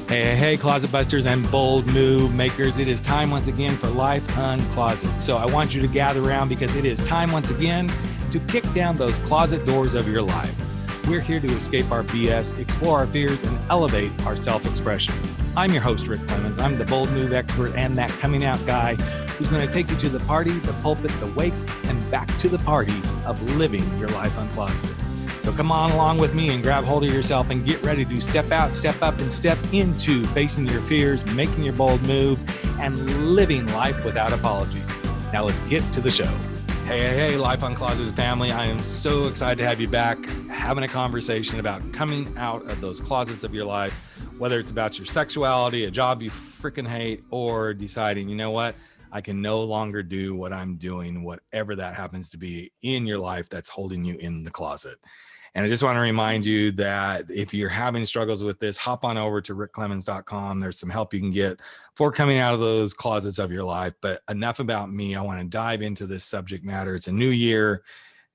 Hey, closet busters and bold move makers. It is time once again for Life Uncloseted. So I want you to gather around because it is time once again to kick down those closet doors of your life. We're here to escape our BS, explore our fears, and elevate our self-expression. I'm your host, Rick Clemens. I'm the bold move expert and that coming out guy who's going to take you to the party, the pulpit, the wake, and back to the party of living your life uncloseted. So come on along with me and grab hold of yourself and get ready to step out, step up, and step into facing your fears, making your bold moves, and living life without apologies. Now let's get to the show. Hey, Life Uncloseted family. I am so excited to have you back having a conversation about coming out of those closets of your life, whether it's about your sexuality, a job you freaking hate, or deciding, you know what? I can no longer do what I'm doing, whatever that happens to be in your life that's holding you in the closet. And I just want to remind you that if you're having struggles with this, hop on over to rickclemens.com. There's some help you can get for coming out of those closets of your life. But enough about me. I want to dive into this subject matter. It's a new year.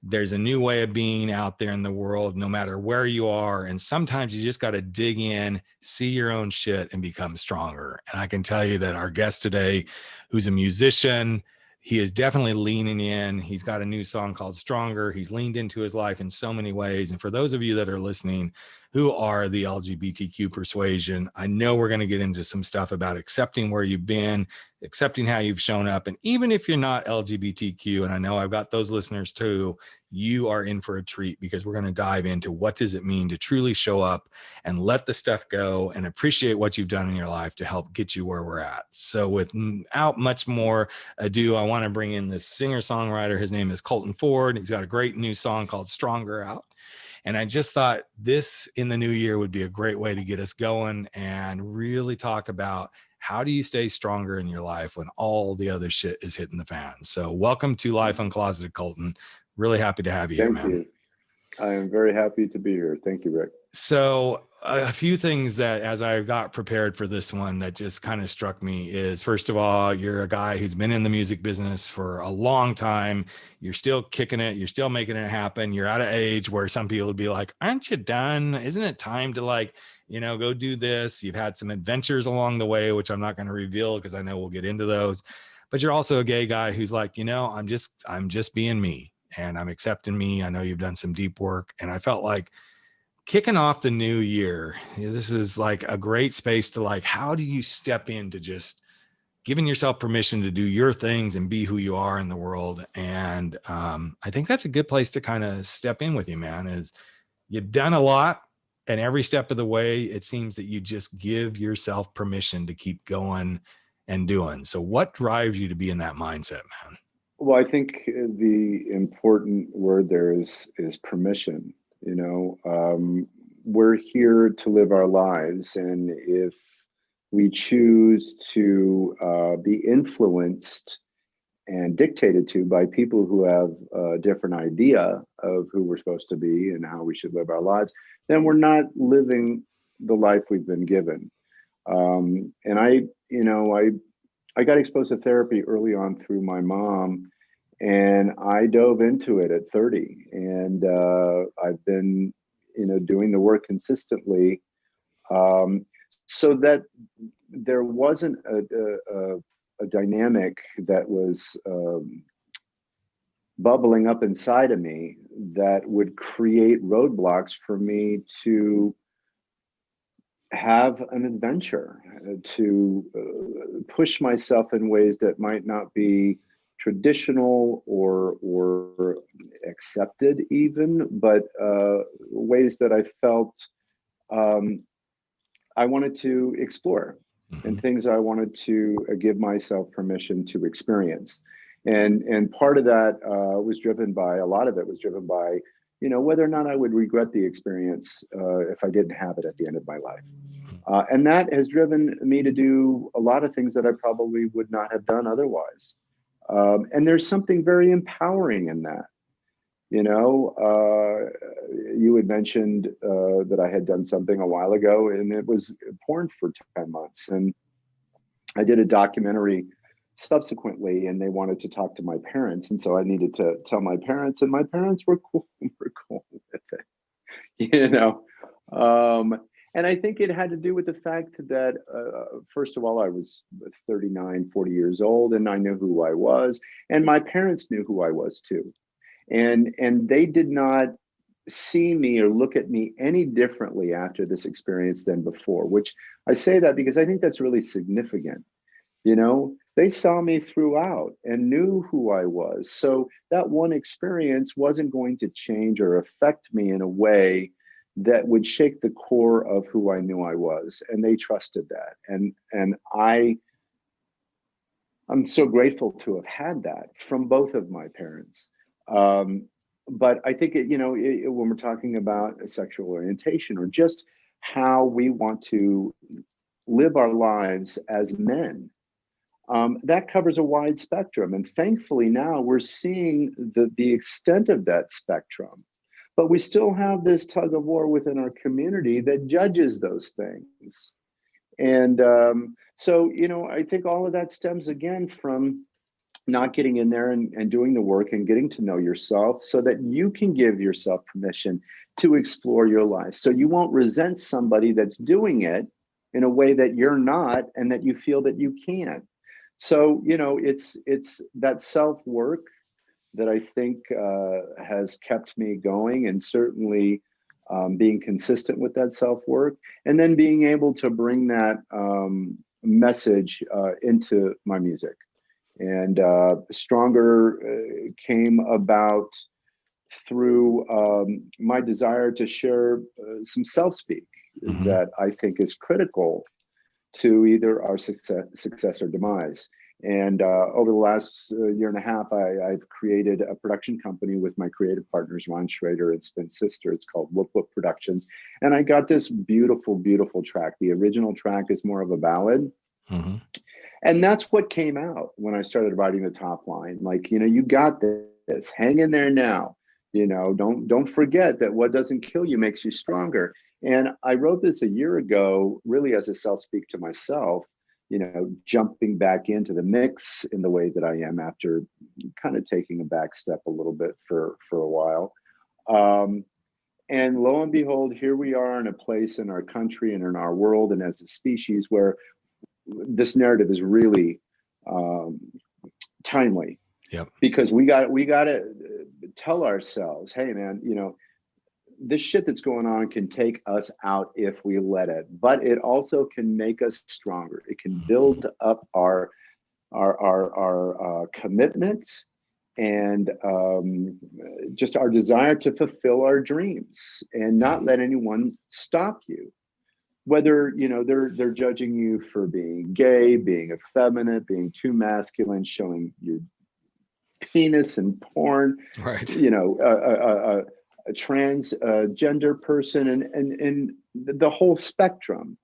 There's a new way of being out there in the world, no matter where you are. And sometimes you just got to dig in, see your own shit, and become stronger. And I can tell you that our guest today, who's a musician, he is definitely leaning in. He's got a new song called Stronger. He's leaned into his life in so many ways. And for those of you that are listening who are the LGBTQ persuasion, I know we're going to get into some stuff about accepting where you've been, accepting how you've shown up. And even if you're not LGBTQ, and I know I've got those listeners too, you are in for a treat because we're going to dive into what does it mean to truly show up and let the stuff go and appreciate what you've done in your life to help get you where we're at. So without much more ado, I want to bring in this singer-songwriter. His name is Colton Ford. He's got a great new song called Stronger out. And I just thought this in the new year would be a great way to get us going and really talk about how do you stay stronger in your life when all the other shit is hitting the fan. So welcome to Life Uncloseted, Colton. Really happy to have you here, man. Thank you. I am very happy to be here. Thank you, Rick. So a few things that as I got prepared for this one that just kind of struck me is, first of all, you're a guy who's been in the music business for a long time. You're still kicking it. You're still making it happen. You're at an age where some people would be like, aren't you done? Isn't it time to go do this? You've had some adventures along the way, which I'm not going to reveal because I know we'll get into those. But you're also a gay guy who's like, I'm just being me and I'm accepting me. I know you've done some deep work. And I felt like kicking off the new year, this is like a great space to how do you step into just giving yourself permission to do your things and be who you are in the world. And I think that's a good place to kind of step in with you, man, is you've done a lot and every step of the way, it seems that you just give yourself permission to keep going and doing. So what drives you to be in that mindset, man? Well, I think the important word there is permission. We're here to live our lives. And if we choose to be influenced and dictated to by people who have a different idea of who we're supposed to be and how we should live our lives, then we're not living the life we've been given. And I got exposed to therapy early on through my mom, and I dove into it at 30. And I've been, doing the work consistently, so that there wasn't a dynamic that was bubbling up inside of me that would create roadblocks for me to have an adventure, to push myself in ways that might not be traditional or accepted even, but ways that I felt I wanted to explore, and things I wanted to give myself permission to experience. And part of that was driven by, a lot of it was driven by, whether or not I would regret the experience if I didn't have it at the end of my life. And that has driven me to do a lot of things that I probably would not have done otherwise. And there's something very empowering in that. You had mentioned that I had done something a while ago, and it was porn for 10 months. And I did a documentary subsequently, and they wanted to talk to my parents. And so I needed to tell my parents, and my parents were cool with it, And I think it had to do with the fact that, first of all, I was 39, 40 years old, and I knew who I was, and my parents knew who I was too. And they did not see me or look at me any differently after this experience than before, which I say that because I think that's really significant. You know, they saw me throughout and knew who I was. So that one experience wasn't going to change or affect me in a way that would shake the core of who I knew I was. And they trusted that. I'm so grateful to have had that from both of my parents. Um, but I think when we're talking about a sexual orientation or just how we want to live our lives as men, that covers a wide spectrum. And thankfully now we're seeing the extent of that spectrum. But we still have this tug of war within our community that judges those things. And I think all of that stems again from not getting in there and doing the work and getting to know yourself so that you can give yourself permission to explore your life. So you won't resent somebody that's doing it in a way that you're not and that you feel that you can't. So, it's that self-work that I think has kept me going, and certainly being consistent with that self-work, and then being able to bring that message into my music. And Stronger came about through my desire to share some self-speak that I think is critical to either our success or demise. And over the last year and a half, I've created a production company with my creative partners, Ron Schrader and Spin Sister. It's called Whoop Whoop Productions. And I got this beautiful, beautiful track. The original track is more of a ballad. Mm-hmm. And that's what came out when I started writing the top line. Like, you got this, hang in there now. Don't forget that what doesn't kill you makes you stronger. And I wrote this a year ago, really as a self-speak to myself, jumping back into the mix in the way that I am after kind of taking a back step a little bit for a while. And lo and behold, here we are in a place in our country and in our world and as a species where this narrative is really timely. Yep. Because we got to tell ourselves, hey, man, this shit that's going on can take us out if we let it, but it also can make us stronger. It can build up our commitment and just our desire to fulfill our dreams and not let anyone stop you. Whether they're judging you for being gay, being effeminate, being too masculine, showing your penis in porn, right? A transgender person, and the whole spectrum.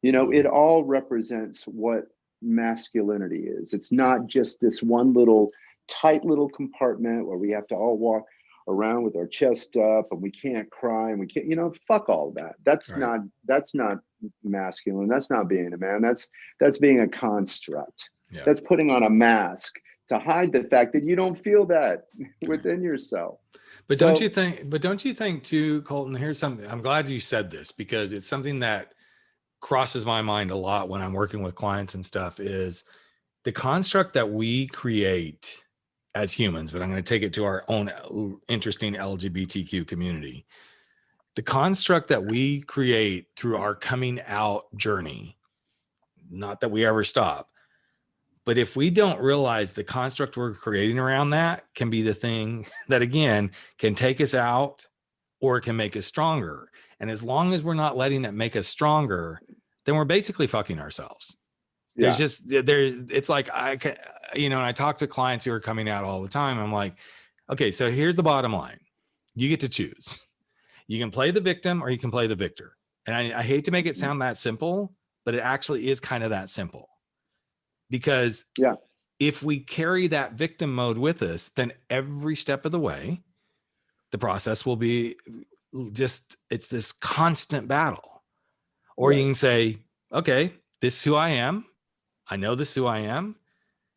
It all represents what masculinity is. It's not just this one little tight little compartment where we have to all walk around with our chest up and we can't cry and we can't, fuck all that. That's right. That's not masculine. That's not being a man. That's being a construct. Yeah. That's putting on a mask to hide the fact that you don't feel that within yourself. But don't you think too, Colton, here's something, I'm glad you said this because it's something that crosses my mind a lot when I'm working with clients and stuff, is the construct that we create as humans, but I'm going to take it to our own interesting LGBTQ community. The construct that we create through our coming out journey, not that we ever stop, but if we don't realize the construct we're creating around that can be the thing that, again, can take us out or it can make us stronger. And as long as we're not letting it make us stronger, then we're basically fucking ourselves. Yeah. It's like and I talk to clients who are coming out all the time. I'm like, okay, so here's the bottom line. You get to choose. You can play the victim or you can play the victor. And I hate to make it sound that simple, but it actually is kind of that simple. Because if we carry that victim mode with us, then every step of the way, the process will be it's this constant battle. Or you can say, okay, this is who I am. I know this is who I am.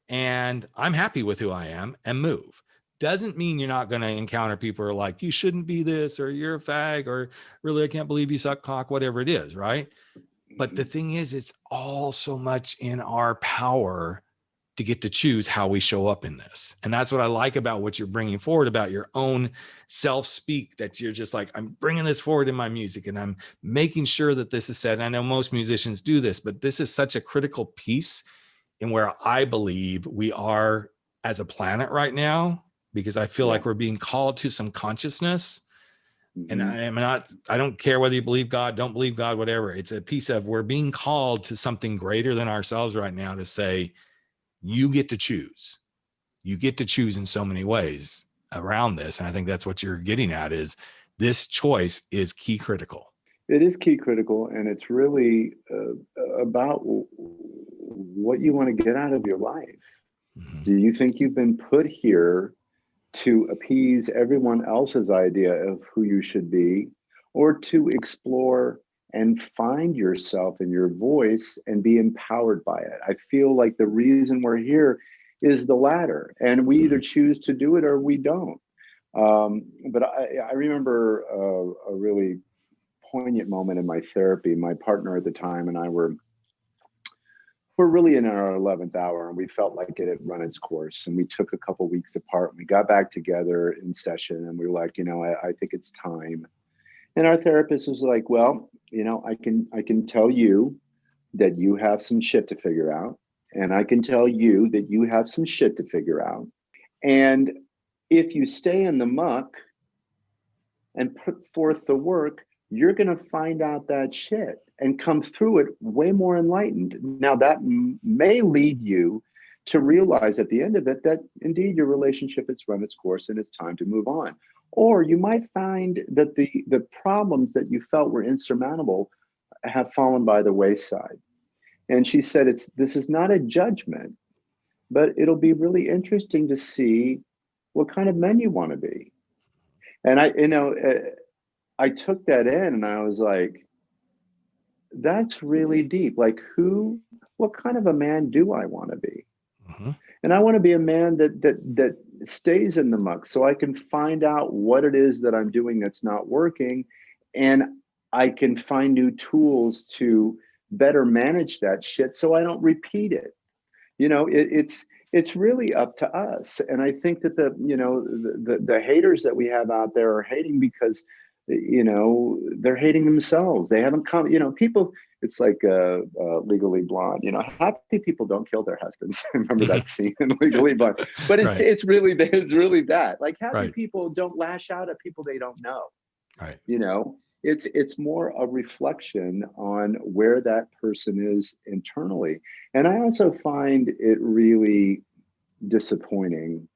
And I'm happy with who I am and move. doesn't mean you're not going to encounter people who are like, you shouldn't be this, or you're a fag, or really, I can't believe you suck cock, whatever it is, right? But the thing is, it's all so much in our power to get to choose how we show up in this. And that's what I like about what you're bringing forward about your own self-speak, that you're just like, I'm bringing this forward in my music and I'm making sure that this is said. And I know most musicians do this, but this is such a critical piece in where I believe we are as a planet right now, because I feel like we're being called to some consciousness. And I don't care whether you believe God, don't believe God, whatever. It's a piece of, we're being called to something greater than ourselves right now, to say, you get to choose. You get to choose in so many ways around this. And I think that's what you're getting at, is this choice is key critical. It is key critical. And it's really about what you want to get out of your life. Mm-hmm. Do you think you've been put here to appease everyone else's idea of who you should be, or to explore and find yourself and your voice and be empowered by it? I feel like the reason we're here is the latter, and we either choose to do it or we don't. But I remember a really poignant moment in my therapy. My partner at the time and I we're really in our 11th hour, and we felt like it had run its course, and we took a couple weeks apart, and we got back together in session, and we were like, I think it's time. And our therapist was like, well, I can tell you that you have some shit to figure out, and I can tell you that you have some shit to figure out. And if you stay in the muck and put forth the work, you're going to find out that shit and come through it way more enlightened. Now, that may lead you to realize at the end of it that indeed your relationship has run its course and it's time to move on. Or you might find that the problems that you felt were insurmountable have fallen by the wayside. And she said, this is not a judgment, but it'll be really interesting to see what kind of men you want to be. And I took that in and I was like, that's really deep. Like, what kind of a man do I want to be? Mm-hmm. And I want to be a man that stays in the muck, so I can find out what it is that I'm doing that's not working, and I can find new tools to better manage that shit so I don't repeat it. It's really up to us. And I think that the haters that we have out there are hating because they're hating themselves. They haven't come, people, it's like Legally Blonde, happy people don't kill their husbands. Remember that scene in Legally Blonde? But it's really that. Like, happy people don't lash out at people they don't know. Right. It's more a reflection on where that person is internally. And I also find it really disappointing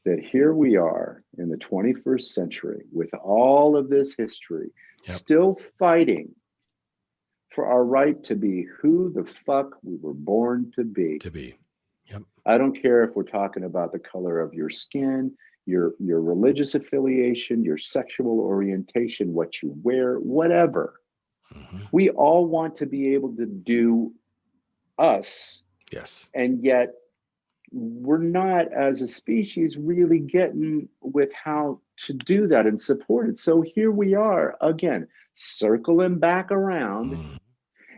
that here we are in the 21st century with all of this history, still fighting for our right to be who the fuck we were born to be. Yep. I don't care if we're talking about the color of your skin, your religious affiliation, your sexual orientation, what you wear, whatever. Mm-hmm. We all want to be able to do us. Yes. And yet we're not, as a species, really getting with how to do that and support it. So here we are again, circling back around. Mm.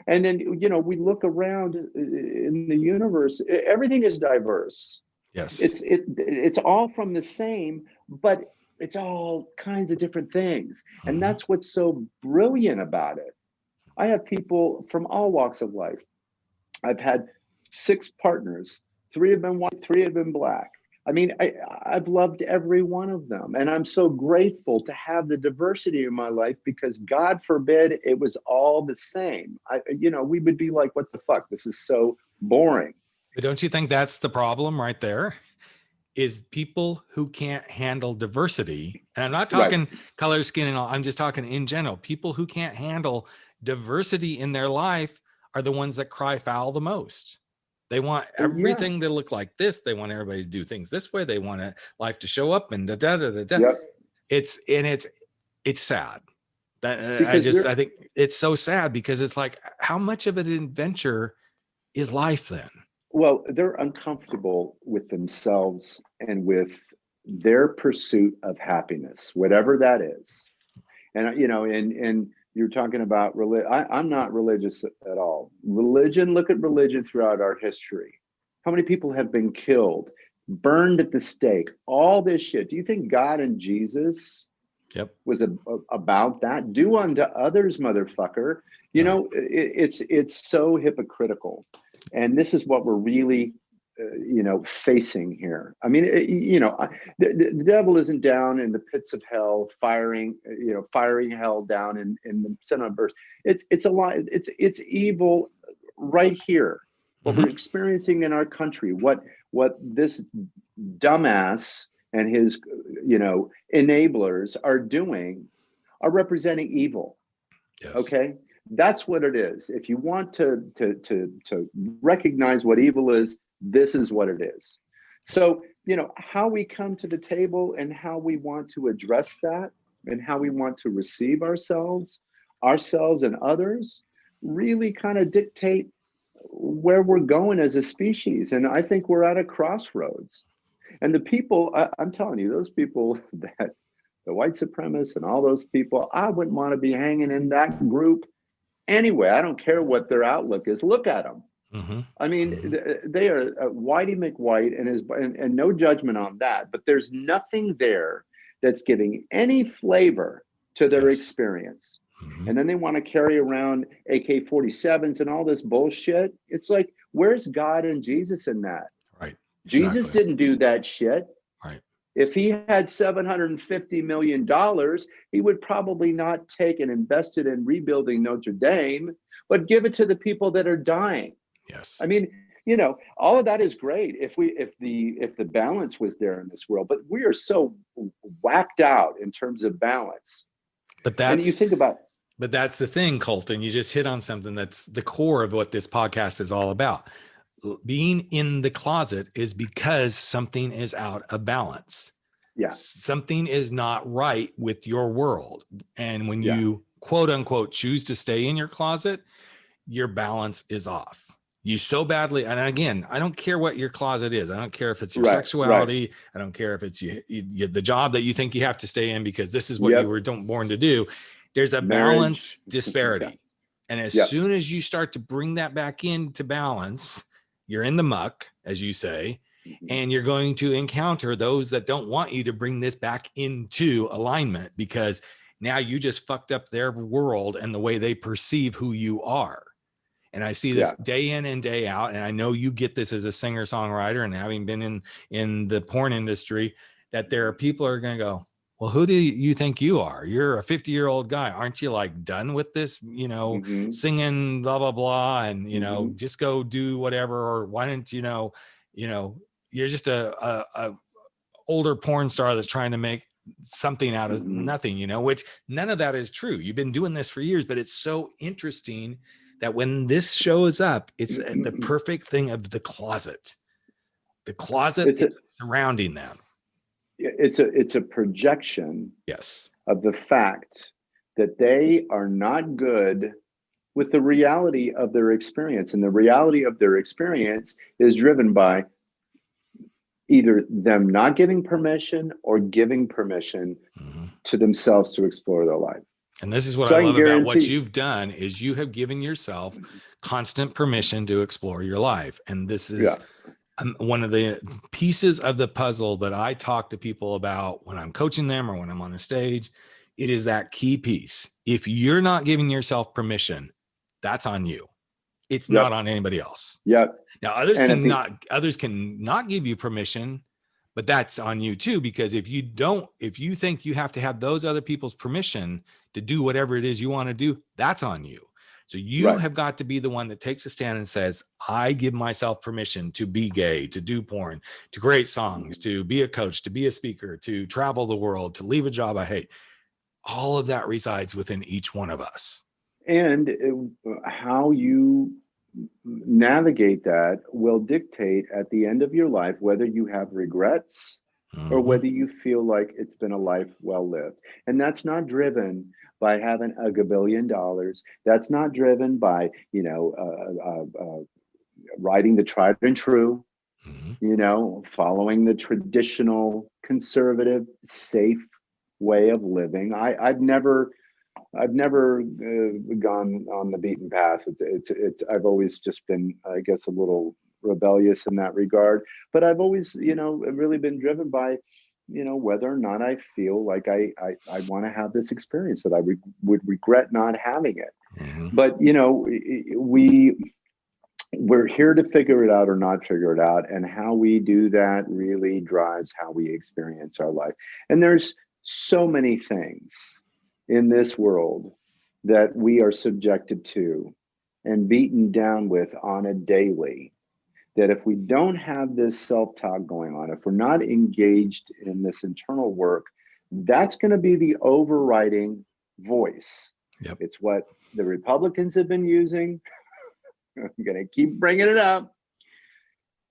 And then, we look around in the universe, everything is diverse. Yes. It's all from the same, but it's all kinds of different things. Mm-hmm. And that's what's so brilliant about it. I have people from all walks of life. I've had 6 partners. 3 have been white, 3 have been black. I mean, I've loved every one of them. And I'm so grateful to have the diversity in my life, because God forbid it was all the same. We would be like, what the fuck? This is so boring. But don't you think that's the problem right there? Is people who can't handle diversity. And I'm not talking color, skin, and all. I'm just talking in general. People who can't handle diversity in their life are the ones that cry foul the most. They want everything to look like this. They want everybody to do things this way. They want life to show up and da da da da da. Yep. It's sad. I think it's so sad, because it's like, how much of an adventure is life then? Well, they're uncomfortable with themselves and with their pursuit of happiness, whatever that is. And and you're talking about religion. I'm not religious at all. Religion, look at religion throughout our history. How many people have been killed, burned at the stake, all this shit? Do you think God and Jesus was about that? Do unto others, motherfucker. It's so hypocritical. And this is what we're really facing here. I mean, the devil isn't down in the pits of hell, firing hell down in the center of earth. It's a lot. It's evil right here. What we're experiencing in our country, what this dumbass and his enablers are doing, are representing evil. Yes. Okay, that's what it is. If you want to recognize what evil is, this is what it is. So, how we come to the table and how we want to address that and how we want to receive ourselves and others really kind of dictate where we're going as a species. And I think we're at a crossroads. And the people, I'm telling you, those people, that the white supremacists and all those people, I wouldn't want to be hanging in that group anyway. I don't care what their outlook is. Look at them. I mean, they are Whitey McWhite, and no judgment on that, but there's nothing there that's giving any flavor to their experience. And then they want to carry around AK-47s and all this bullshit. It's like, where's God and Jesus in that? Right. Jesus didn't do that shit. Right. If he had $750 million, he would probably not take and invest it in rebuilding Notre Dame, but give it to the people that are dying. Yes. I mean, all of that is great if the balance was there in this world, but we are so whacked out in terms of balance. But that's the thing, Colton. You just hit on something that's the core of what this podcast is all about. Being in the closet is because something is out of balance. Yeah. Something is not right with your world. And when you quote unquote choose to stay in your closet, your balance is off. You so badly, and again, I don't care what your closet is. I don't care if it's your sexuality. I don't care if it's the job that you think you have to stay in because this is what you were born to do. There's a balance disparity. And as soon as you start to bring that back into balance, you're in the muck, as you say, and you're going to encounter those that don't want you to bring this back into alignment because now you just fucked up their world and the way they perceive who you are. And I see this day in and day out. And I know you get this as a singer songwriter and having been in the porn industry, that there are people who are going to go, well, who do you think you are? You're a 50-year-old guy. Aren't you like done with this, singing blah, blah, blah. And, just go do whatever. Or why don't you're just a older porn star that's trying to make something out of nothing, which none of that is true. You've been doing this for years, but it's so interesting that when this shows up, it's the perfect thing of the closet. The closet is surrounding them. It's a projection of the fact that they are not good with the reality of their experience. And the reality of their experience is driven by either them not giving permission or giving permission to themselves to explore their life. And this is what I love about what you've done is you have given yourself constant permission to explore your life. And this is one of the pieces of the puzzle that I talk to people about when I'm coaching them or when I'm on the stage. It is that key piece. If you're not giving yourself permission, that's on you. It's not on anybody else. Now others can not give you permission, but that's on you too, because if you think you have to have those other people's permission to do whatever it is you want to do, that's on you. So you have got to be the one that takes a stand and says, I give myself permission to be gay, to do porn, to create songs, to be a coach, to be a speaker, to travel the world, to leave a job I hate. All of that resides within each one of us. And how you navigate that will dictate at the end of your life whether you have regrets or whether you feel like it's been a life well lived. And that's not driven by having a gabillion dollars. That's not driven by writing the tried and true. Mhm. Following the traditional conservative, safe way of living. I've never gone on the beaten path. I've always just been, I guess, a little rebellious in that regard. But I've always, really been driven by, whether or not I feel like I want to have this experience, that would regret not having it. Mhm. But we're here to figure it out or not figure it out, and how we do that really drives how we experience our life. And there's so many things in this world that we are subjected to and beaten down with on a daily, that if we don't have this self-talk going on, if we're not engaged in this internal work, that's going to be the overriding voice. Yep. It's what the Republicans have been using. I'm going to keep bringing it up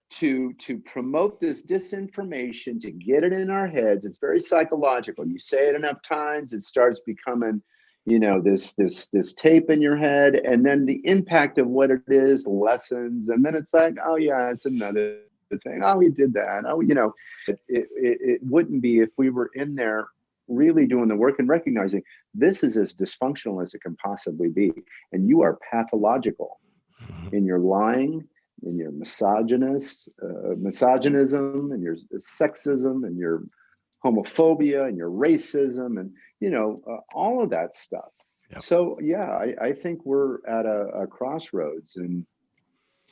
to promote this disinformation, to get it in our heads. It's very psychological. You say it enough times, it starts becoming, this tape in your head, and then the impact of what it is lessens, and then it's like, oh yeah, it's another thing. Oh, we did that. Oh, it wouldn't be if we were in there really doing the work and recognizing this is as dysfunctional as it can possibly be, and you are pathological in your lying, in your misogynism, and your sexism, and your homophobia, and your racism, and all of that stuff. Yep. So yeah, I think we're at a crossroads, and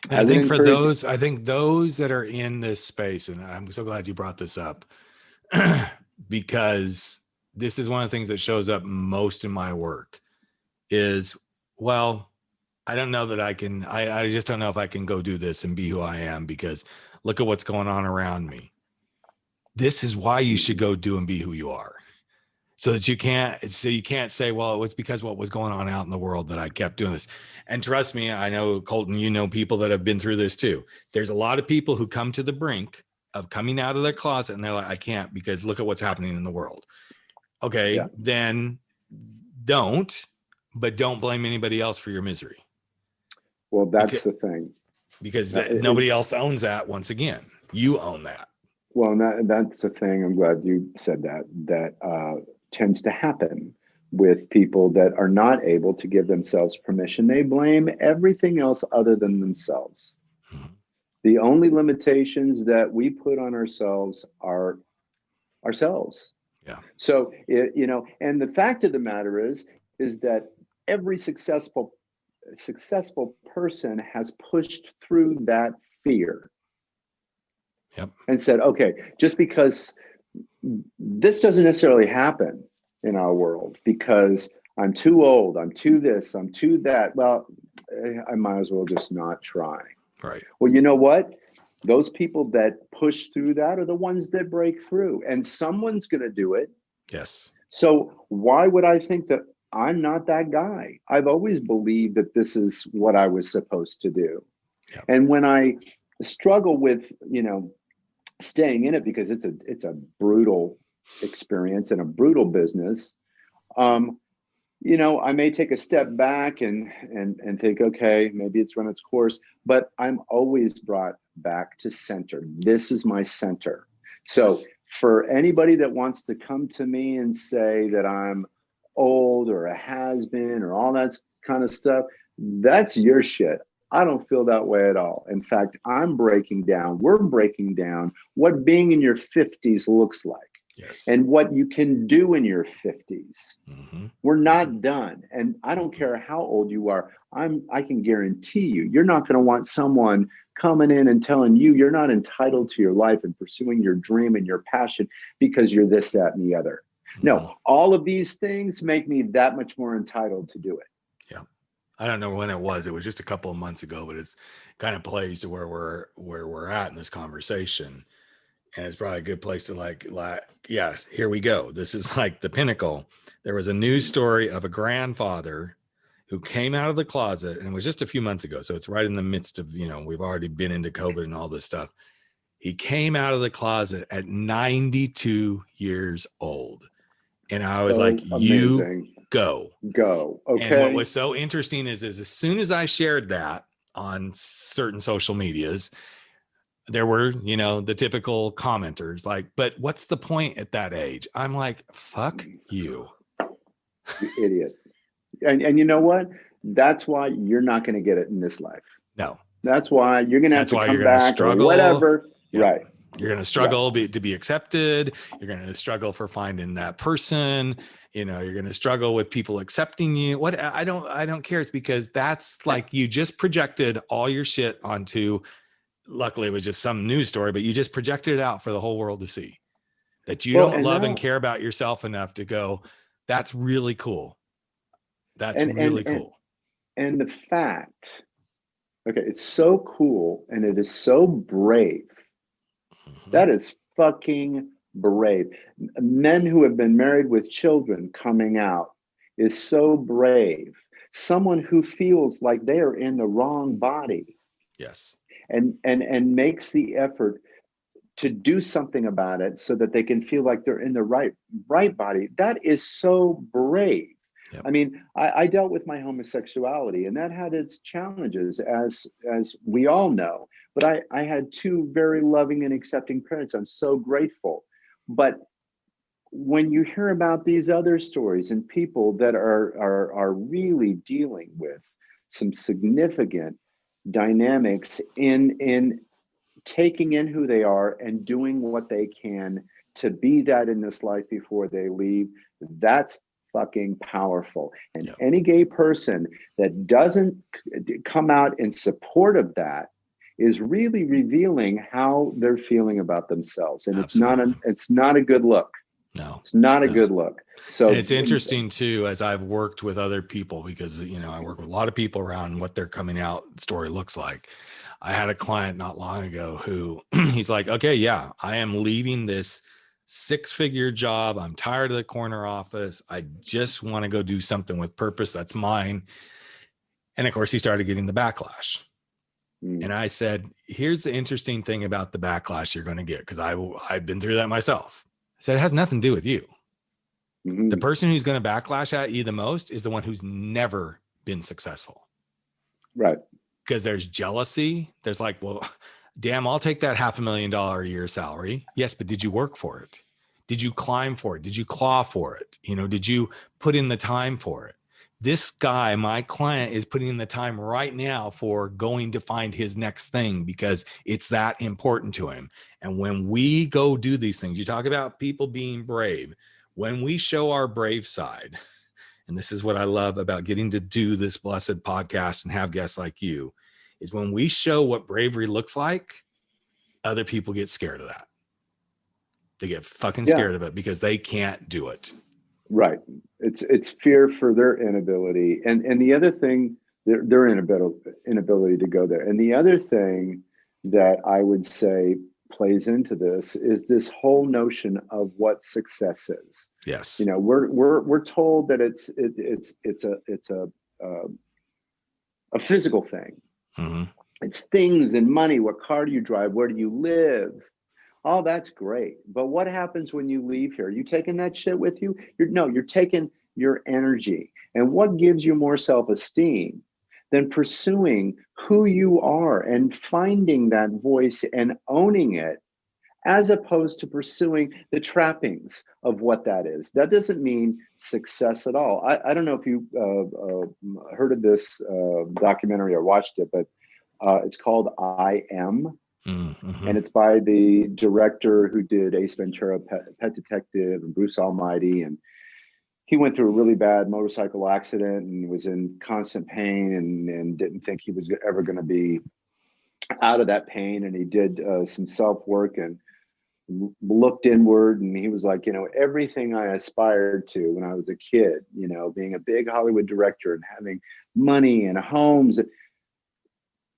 I think for those, I think those that are in this space, and I'm so glad you brought this up, because this is one of the things that shows up most in my work is, well, I don't know that I can, I just don't know if I can go do this and be who I am, because look at what's going on around me. This is why you should go do and be who you are. So that you can't say, well, it was because what was going on out in the world that I kept doing this. And trust me, I know, Colton, people that have been through this too. There's a lot of people who come to the brink of coming out of their closet and they're like, I can't, because look at what's happening in the world. Okay, yeah. Then don't blame anybody else for your misery. Well, that's the thing. Because nobody else owns that. Once again, you own that. Well, that's the thing. I'm glad you said that. That tends to happen with people that are not able to give themselves permission. They blame everything else other than themselves. Mm-hmm. The only limitations that we put on ourselves are ourselves. Yeah. So, and the fact of the matter is that every successful person has pushed through that fear. Yep. And said, okay, just because this doesn't necessarily happen in our world, because I'm too old, I'm too this, I'm too that, well, I might as well just not try. Right. Well, you know what? Those people that push through that are the ones that break through, and someone's going to do it. Yes. So why would I think that I'm not that guy? I've always believed that this is what I was supposed to do. Yep. And when I struggle with, staying in it, because it's a brutal experience and a brutal business, I may take a step back and think, okay, maybe it's run its course, but I'm always brought back to center. This is my center. So yes. For anybody that wants to come to me and say that I'm old or a has-been or all that kind of stuff, that's your shit. I don't feel that way at all. In fact, we're breaking down what being in your 50s looks like. Yes. And what you can do in your 50s. Mm-hmm. We're not done. And I don't care how old you are. I can guarantee you're not going to want someone coming in and telling you you're not entitled to your life and pursuing your dream and your passion because you're this, that, and the other. Mm-hmm. No, all of these things make me that much more entitled to do it. Yeah. I don't know when it was. It was just a couple of months ago, but it's kind of plays to where we're at in this conversation. And it's probably a good place to like, yeah, here we go. This is like the pinnacle. There was a news story of a grandfather who came out of the closet, and it was just a few months ago. So it's right in the midst of, we've already been into COVID and all this stuff. He came out of the closet at 92 years old. And I was like, amazing. You go. Okay. And what was so interesting is as soon as I shared that on certain social medias, there were, the typical commenters like, but what's the point at that age? I'm like, fuck you. You idiot. And you know what? That's why you're not going to get it in this life. No. That's why you're going to have That's to why come you're going to back or struggle. whatever. Yep. Right. You're going to struggle to be accepted. You're going to struggle for finding that person. You're going to struggle with people accepting you. What I don't care. It's because that's like you just projected all your shit onto. Luckily, it was just some news story, but you just projected it out for the whole world to see that you don't love and care about yourself enough to go, that's really cool. That's really cool. And the fact, okay, it's so cool and it is so brave. Mm-hmm. That is fucking brave. Men who have been married with children coming out is so brave. Someone who feels like they are in the wrong body. Yes. And makes the effort to do something about it so that they can feel like they're in the right body. That is so brave. Yep. I mean, I dealt with my homosexuality, and that had its challenges, as we all know. But I had two very loving and accepting parents. I'm so grateful. But when you hear about these other stories and people that are really dealing with some significant dynamics in taking in who they are and doing what they can to be that in this life before they leave, that's fucking powerful. And any gay person that doesn't come out in support of that is really revealing how they're feeling about themselves. And Absolutely. it's not a good look. No, it's not a good look. So and it's interesting too, as I've worked with other people, because, I work with a lot of people around what their coming out story looks like. I had a client not long ago who he's like, okay, yeah, I am leaving this 6-figure job. I'm tired of the corner office. I just want to go do something with purpose. That's mine. And of course he started getting the backlash. And I said, here's the interesting thing about the backlash you're going to get. Cause I've been through that myself. I said, it has nothing to do with you. Mm-hmm. The person who's going to backlash at you the most is the one who's never been successful. Right. Because there's jealousy. There's like, well, damn, I'll take that $500,000 a year salary. Yes, but did you work for it? Did you climb for it? Did you claw for it? Did you put in the time for it? This guy, my client, is putting in the time right now for going to find his next thing because it's that important to him. And when we go do these things, you talk about people being brave. When we show our brave side, and this is what I love about getting to do this blessed podcast and have guests like you, is when we show what bravery looks like, other people get scared of that. They get fucking scared of it because they can't do it. Right. It's fear for their inability. And the other thing, their inability to go there. And the other thing that I would say plays into this is this whole notion of what success is. Yes. We're told that it's a physical thing. Mm-hmm. It's things and money. What car do you drive? Where do you live? Oh, that's great. But what happens when you leave here? Are you taking that shit with you? You're taking your energy. And what gives you more self-esteem than pursuing who you are and finding that voice and owning it, as opposed to pursuing the trappings of what that is? That doesn't mean success at all. I don't know if you heard of this documentary or watched it, but it's called I Am. Mm-hmm. And it's by the director who did Ace Ventura, Pet Detective, and Bruce Almighty. And he went through a really bad motorcycle accident and was in constant pain and didn't think he was ever going to be out of that pain. And he did some self-work and looked inward. And he was like, everything I aspired to when I was a kid, being a big Hollywood director and having money and homes,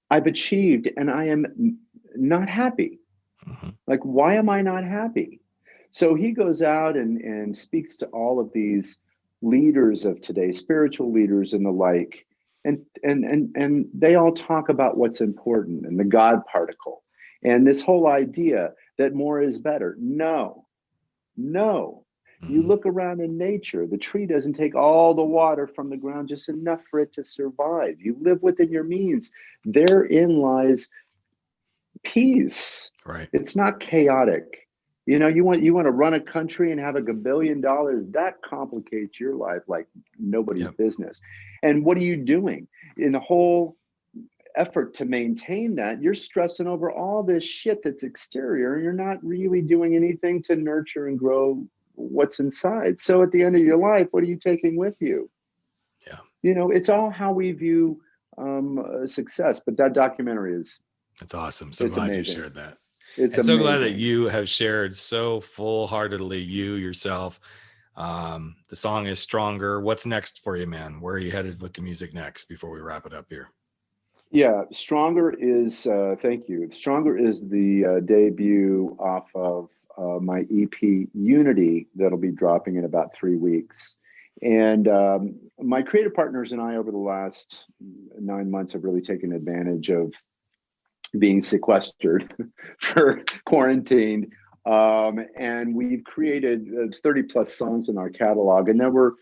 I've achieved, and I am not happy. Mm-hmm. Like, why am I not happy? So he goes out and speaks to all of these leaders of today, spiritual leaders and the like, and they all talk about what's important and the God particle and this whole idea that more is better. No. Mm-hmm. You look around in nature, the tree doesn't take all the water from the ground, just enough for it to survive. You live within your means. Therein lies peace. Right. It's not chaotic. You know, you want to run a country and have $1 billion. That complicates your life like nobody's business. And what are you doing in the whole effort to maintain that? You're stressing over all this shit that's exterior. You're not really doing anything to nurture and grow what's inside. So at the end of your life, what are you taking with you? Yeah. You know, it's all how we view success. But that documentary is, that's awesome. So glad you shared that. It's and amazing. So glad that you have shared so full-heartedly you yourself. The song is Stronger. What's next for you, man? Where are you headed with the music next before we wrap it up here? Yeah, Stronger is, thank you. Stronger is the debut off of my EP Unity that'll be dropping in about 3 weeks. And my creative partners and I over the last 9 months have really taken advantage of being sequestered for quarantine. And we've created 30 plus songs in our catalog. And there were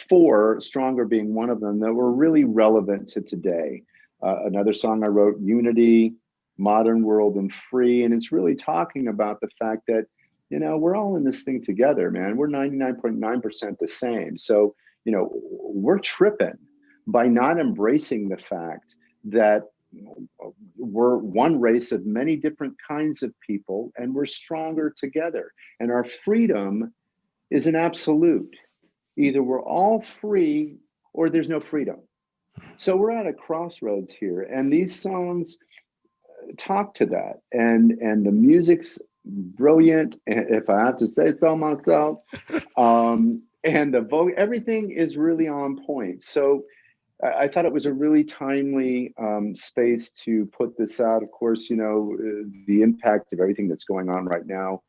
4, Stronger being one of them, that were really relevant to today. Another song I wrote, Unity, Modern World and Free. And it's really talking about the fact that, you know, we're all in this thing together, man. We're 99.9% the same. So, you know, we're tripping by not embracing the fact that we're one race of many different kinds of people, and we're stronger together. And our freedom is an absolute. Either we're all free or there's no freedom. So we're at a crossroads here, and these songs talk to that. And the music's brilliant, if I have to say so myself. And the vote, everything is really on point. So I thought it was a really timely space to put this out. Of course, you know, the impact of everything that's going on right now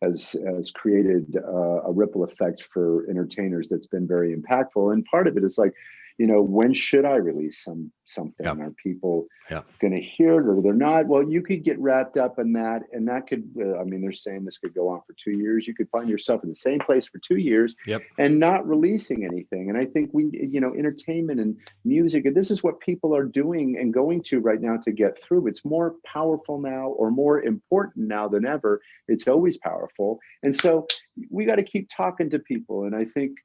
has created a ripple effect for entertainers that's been very impactful. And part of it is like, you know, when should I release something? Are people going to hear it or they're not? Well, you could get wrapped up in that, and that could, I mean, they're saying this could go on for 2 years. You could find yourself in the same place for 2 years and not releasing anything. And I think we, you know, entertainment and music, and this is what people are doing and going to right now to get through. It's more powerful now, or more important now than ever. It's always powerful. And so we got to keep talking to people. And I think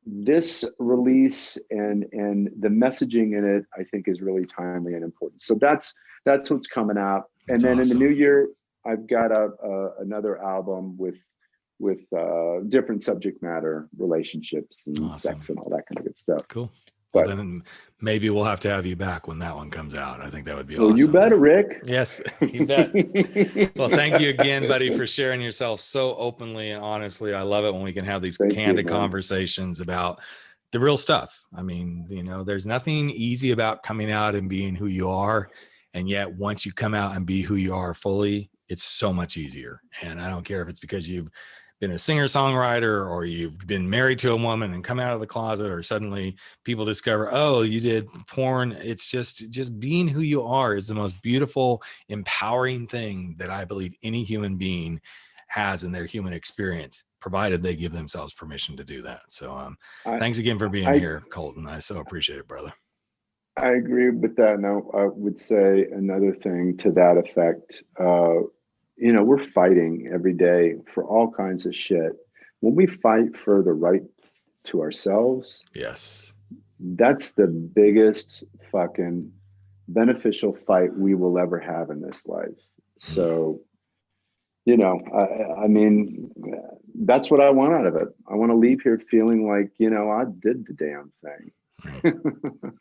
this release and the messaging in it, I think, is really timely and important. So that's what's coming out. And then in the new year, I've got another album with different subject matter, relationships and sex and all that kind of good stuff. Cool. But well, then maybe we'll have to have you back when that one comes out. I think that would be awesome. You bet, Rick. Yes, you bet. Well, thank you again, buddy, for sharing yourself so openly and honestly. I love it when we can have these candid conversations about the real stuff. I mean, you know, there's nothing easy about coming out and being who you are. And yet once you come out and be who you are fully, it's so much easier. And I don't care if it's because you've been a singer-songwriter, or you've been married to a woman and come out of the closet, or suddenly people discover, oh, you did porn. It's just being who you are is the most beautiful, empowering thing that I believe any human being has in their human experience, provided they give themselves permission to do that. So thanks again for being here, Colton. I so appreciate it, brother. I agree with that. Now, I would say another thing to that effect. You know, we're fighting every day for all kinds of shit. When we fight for the right to ourselves, that's the biggest fucking beneficial fight we will ever have in this life. So, you know, I mean, that's what I want out of it. I want to leave here feeling like, you know, I did the damn thing.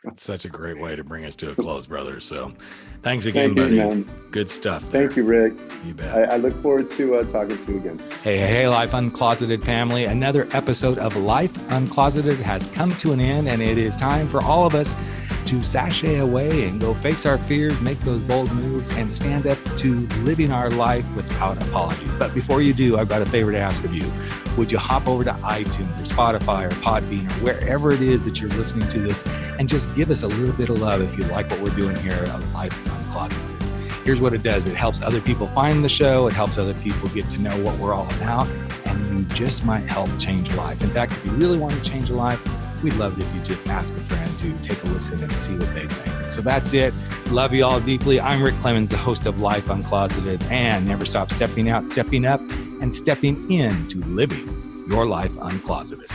That's such a great way to bring us to a close, brother. So thanks again, buddy. Man. Good stuff. Thank you, Rick. You bet. I look forward to talking to you again. Hey, Life Uncloseted family. Another episode of Life Uncloseted has come to an end, and it is time for all of us to sashay away and go face our fears, make those bold moves, and stand up to living our life without apology. But before you do, I've got a favor to ask of you. Would you hop over to iTunes or Spotify or Podbean or wherever it is that you're listening to this, and just give us a little bit of love if you like what we're doing here at Life Uncloseted. Here's what it does. It helps other people find the show. It helps other people get to know what we're all about. And you just might help change a life. In fact, if you really want to change a life, we'd love it if you just ask a friend to take a listen and see what they think. So that's it. Love you all deeply. I'm Rick Clemens, the host of Life Uncloseted, and never stop stepping out, stepping up, and stepping into living your life uncloseted.